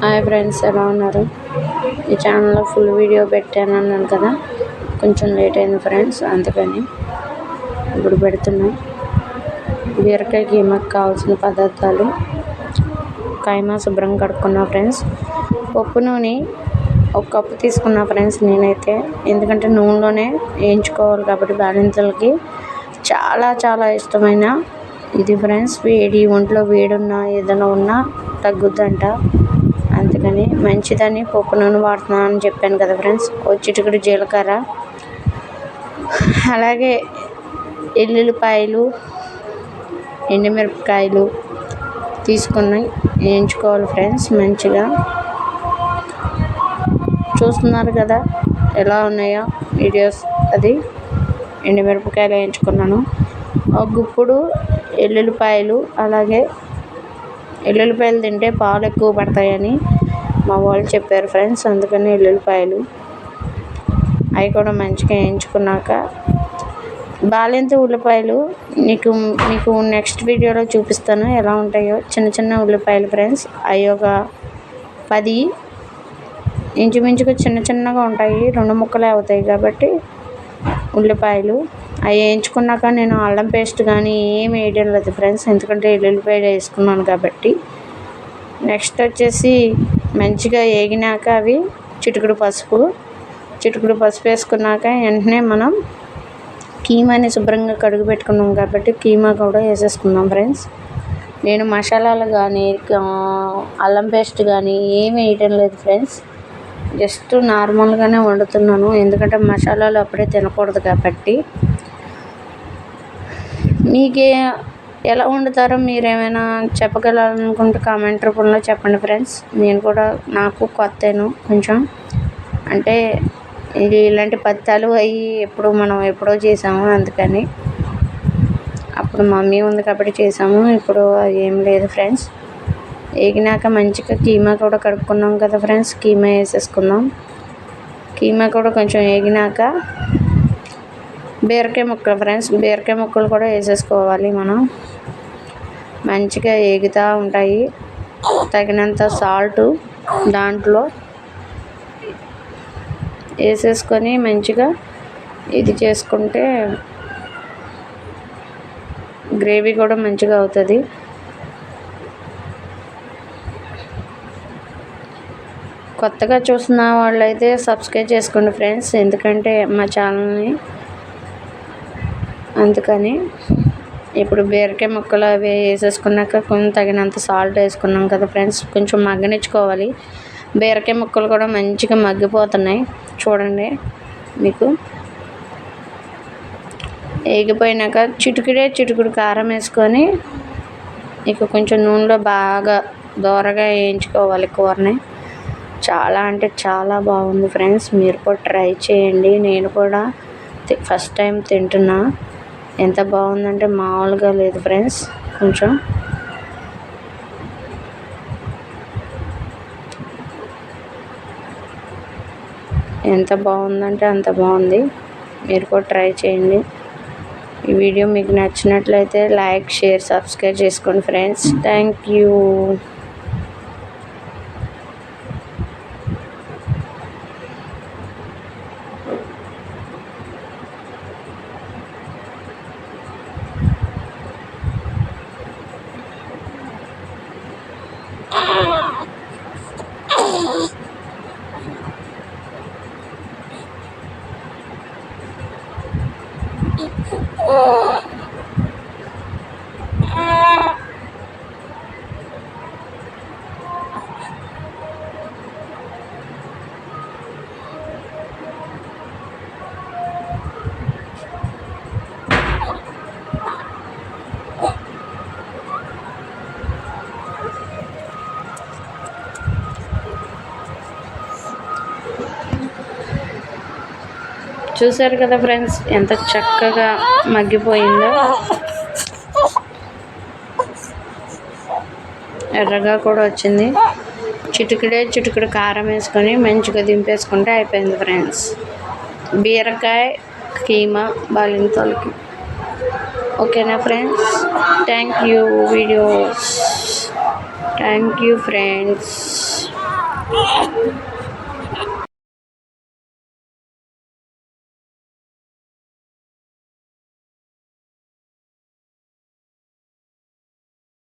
Hi friends, ఎలా ఉన్నారు? ఈ ఛానల్లో ఫుల్ వీడియో పెట్టాను అన్నాను కదా, కొంచెం లేట్ అయింది ఫ్రెండ్స్, అందుకని ఇప్పుడు పెడుతున్నాం. బీరకాయ కీమాకు కావాల్సిన పదార్థాలు: కైమా శుభ్రంగా కడుక్కున్నా ఫ్రెండ్స్. పప్పు నూనె 1 కప్పు తీసుకున్నా ఫ్రెండ్స్ నేనైతే, ఎందుకంటే నూనెలోనే వేయించుకోవాలి కాబట్టి బాలింతలకి చాలా చాలా ఇష్టమైన ఇది ఫ్రెండ్స్. ఒంట్లో వేడున్నా ఏదైనా ఉన్నా తగ్గుద్దంట, అందుకని మంచిదని పప్పు నూనె వాడుతున్నాను అని చెప్పాను కదా ఫ్రెండ్స్. చిటికెడు జీలకర్ర, అలాగే ఎల్లుల్లిపాయలు, ఎండుమిరపకాయలు తీసుకుని వేయించుకోవాలి ఫ్రెండ్స్. మంచిగా చూస్తున్నారు కదా ఎలా ఉన్నాయో వీడియోస్. అది ఎండుమిరపకాయలు వేయించుకున్నాను. ఒక గుప్పుడు ఎల్లుల్లిపాయలు, అలాగే ఎల్లుల్లిపాయలు తింటే పాలు ఎక్కువ పడతాయని మా వాళ్ళు చెప్పారు ఫ్రెండ్స్, అందుకని ఎల్లుల్లిపాయలు అవి కూడా మంచిగా వేయించుకున్నాక, బాలింత ఉల్లిపాయలు మీకు నెక్స్ట్ వీడియోలో చూపిస్తాను ఎలా ఉంటాయో. చిన్న చిన్న ఉల్లిపాయలు ఫ్రెండ్స్, అవి ఒక 10 ఇంచుమించుగా చిన్న చిన్నగా ఉంటాయి, 2 ముక్కలే అవుతాయి కాబట్టి ఉల్లిపాయలు అవి వేయించుకున్నాక నేను అల్లం పేస్ట్ కానీ ఏం వేయడం లేదు ఫ్రెండ్స్, ఎందుకంటే ఎల్లుల్లిపాయలు వేసుకున్నాను కాబట్టి. నెక్స్ట్ వచ్చేసి మంచిగా వేగినాక అవి చిటికెడు పసుపు వేసుకున్నాక వెంటనే మనం కీమాని శుభ్రంగా కడుగు పెట్టుకున్నాం కాబట్టి కీమా కూడా వేసేసుకుందాం ఫ్రెండ్స్. నేను మసాలాలు కానీ అల్లం పేస్ట్ కానీ ఏమి వేయటం లేదు ఫ్రెండ్స్, జస్ట్ నార్మల్గానే వండుతున్నాను, ఎందుకంటే మసాలాలు అప్పుడే తినకూడదు కాబట్టి. మీకే ఎలా వండుతారో మీరేమైనా చెప్పగలనుకుంటే కామెంట్ రూపంలో చెప్పండి ఫ్రెండ్స్. నాకు కొత్తను కొంచెం, అంటే ఇలాంటి పత్తాలు అవి ఎప్పుడో చేసాము, అందుకని అప్పుడు మమ్మీ ఉంది కాబట్టి చేసాము, ఇప్పుడు ఏం లేదు ఫ్రెండ్స్. వేగినాక మంచిగా కీమా కూడా కడుక్కున్నాం కదా ఫ్రెండ్స్, కీమా వేసేసుకుందాం. కీమా కూడా కొంచెం వేగినాక బీరకాయ ముక్కలు కూడా వేసేసుకోవాలి మనం. మంచిగా వేగుతూ ఉంటాయి. తగినంత సాల్ట్ దాంట్లో వేసేసుకొని మంచిగా ఇది చేసుకుంటే గ్రేవీ కూడా మంచిగా అవుతుంది. కొత్తగా చూస్తున్న వాళ్ళైతే సబ్స్క్రైబ్ చేసుకోండి ఫ్రెండ్స్, ఎందుకంటే మా ఛానల్ని. అందుకని ఇప్పుడు బీరకాయ ముక్కలు అవి వేసేసుకున్నాక కొంచెం తగినంత సాల్ట్ వేసుకున్నాం కదా ఫ్రెండ్స్, కొంచెం మగ్గనిచ్చుకోవాలి. బీరకాయ ముక్కలు కూడా మంచిగా మగ్గిపోతున్నాయి చూడండి. మీకు వేగిపోయినాక చిటికెడు కారం వేసుకొని కొంచెం నూనెలో బాగా దోరగా వేయించుకోవాలి కూరని. చాలా అంటే చాలా బాగుంది ఫ్రెండ్స్, మీరు కూడా ట్రై చేయండి. నేను కూడా ఫస్ట్ టైం తింటున్నా. ఎంత బాగుందంటే మామూలుగా లేదు ఫ్రెండ్స్. కొంచెం ఎంత బాగుందంటే అంత బాగుంది, మీరు కూడా ట్రై చేయండి. ఈ వీడియో మీకు నచ్చినట్లయితే లైక్, షేర్, సబ్స్క్రైబ్ చేసుకోండి ఫ్రెండ్స్. Thank you. చూసారు కదా ఫ్రెండ్స్, ఎంత చక్కగా మగ్గిపోయిందో. ఎర్రగా కూడా వచ్చింది. చిటికెడు కారం వేసుకొని మంచిగా దింపేసుకుంటే అయిపోయింది ఫ్రెండ్స్, బీరకాయ కీమా బాలింతలకి. ఓకేనా friends? Thank you videos. Thank you friends.